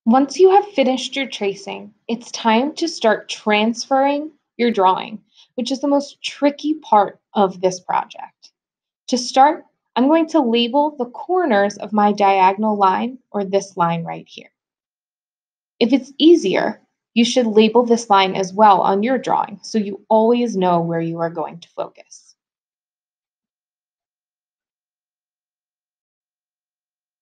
Once you have finished your tracing, it's time to start transferring your drawing, which is the most tricky part of this project. To start, I'm going to label the corners of my diagonal line, or this line right here. If it's easier, you should label this line as well on your drawing so you always know where you are going to focus.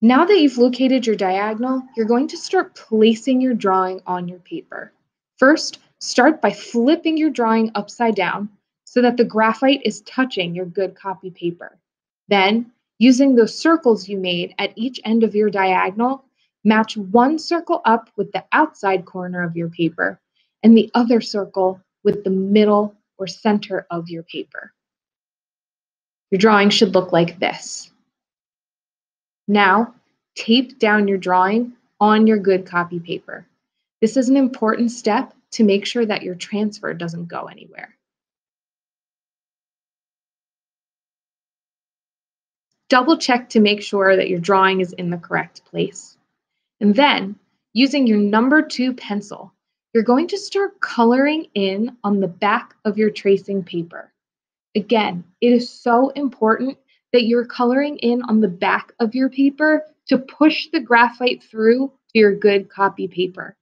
Now that you've located your diagonal, you're going to start placing your drawing on your paper. First, start by flipping your drawing upside down so that the graphite is touching your good copy paper. Then, using those circles you made at each end of your diagonal, match one circle up with the outside corner of your paper and the other circle with the middle or center of your paper. Your drawing should look like this. Now, tape down your drawing on your good copy paper. This is an important step to make sure that your transfer doesn't go anywhere. Double check to make sure that your drawing is in the correct place. And then, using your number 2 pencil, you're going to start coloring in on the back of your tracing paper. Again, it is so important that you're coloring in on the back of your paper to push the graphite through to your good copy paper.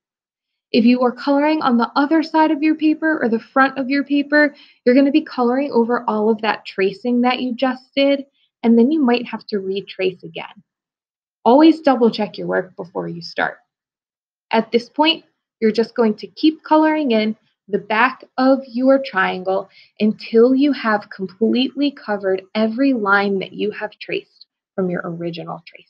If you are coloring on the other side of your paper or the front of your paper, you're going to be coloring over all of that tracing that you just did, and then you might have to retrace again. Always double check your work before you start. At this point, you're just going to keep coloring in the back of your triangle until you have completely covered every line that you have traced from your original tracing.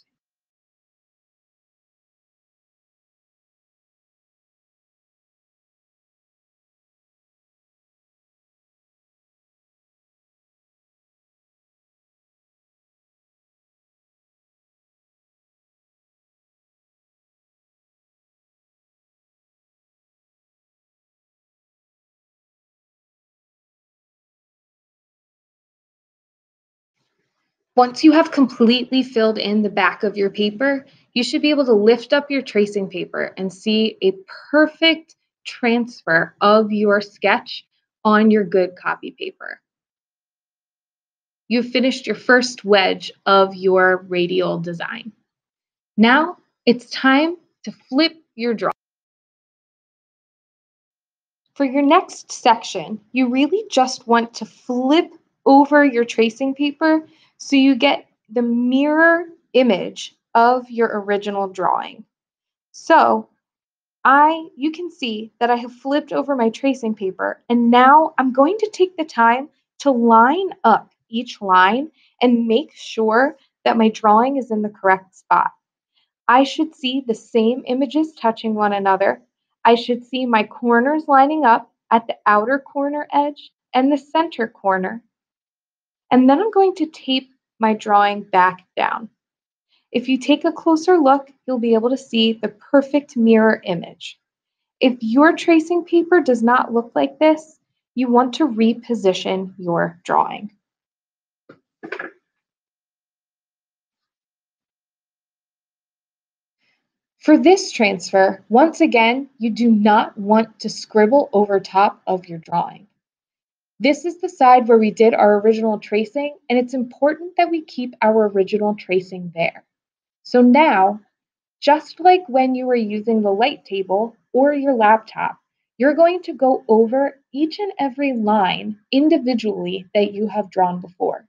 Once you have completely filled in the back of your paper, you should be able to lift up your tracing paper and see a perfect transfer of your sketch on your good copy paper. You've finished your first wedge of your radial design. Now it's time to flip your drawing. For your next section, you really just want to flip over your tracing paper so you get the mirror image of your original drawing. So you can see that I have flipped over my tracing paper, and now I'm going to take the time to line up each line and make sure that my drawing is in the correct spot. I should see the same images touching one another. I should see my corners lining up at the outer corner edge and the center corner. And then I'm going to tape my drawing back down. If you take a closer look, you'll be able to see the perfect mirror image. If your tracing paper does not look like this, you want to reposition your drawing. For this transfer, once again, you do not want to scribble over top of your drawing. This is the side where we did our original tracing, and it's important that we keep our original tracing there. So now, just like when you were using the light table or your laptop, you're going to go over each and every line individually that you have drawn before.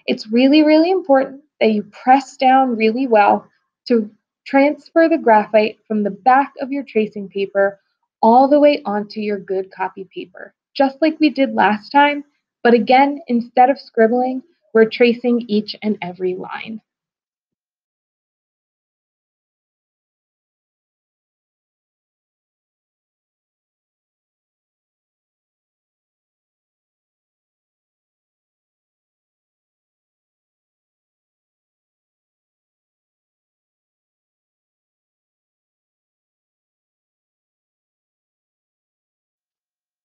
It's really, really important that you press down really well to transfer the graphite from the back of your tracing paper all the way onto your good copy paper, just like we did last time. But again, instead of scribbling, we're tracing each and every line.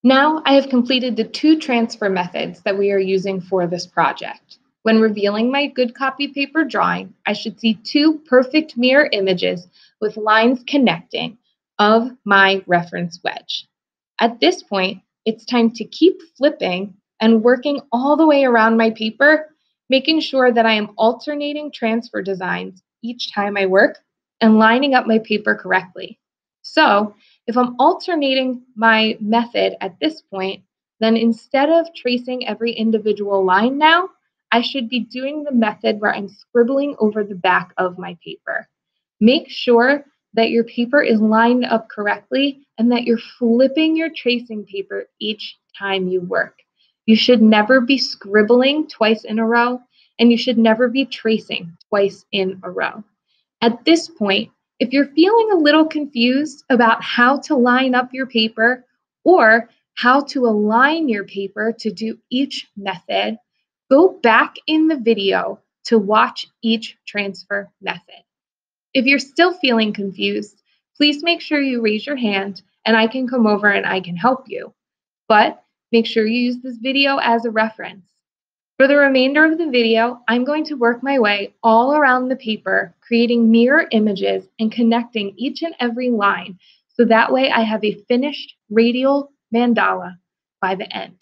Now I have completed the 2 transfer methods that we are using for this project. When revealing my good copy paper drawing, I should see two perfect mirror images with lines connecting of my reference wedge. At this point, it's time to keep flipping and working all the way around my paper, making sure that I am alternating transfer designs each time I work and lining up my paper correctly. So, if I'm alternating my method at this point, then instead of tracing every individual line now, I should be doing the method where I'm scribbling over the back of my paper. Make sure that your paper is lined up correctly and that you're flipping your tracing paper each time you work. You should never be scribbling twice in a row, and you should never be tracing twice in a row. At this point, if you're feeling a little confused about how to line up your paper or how to align your paper to do each method, go back in the video to watch each transfer method. If you're still feeling confused, please make sure you raise your hand and I can come over and I can help you. But make sure you use this video as a reference. For the remainder of the video, I'm going to work my way all around the paper, creating mirror images and connecting each and every line, so that way I have a finished radial mandala by the end.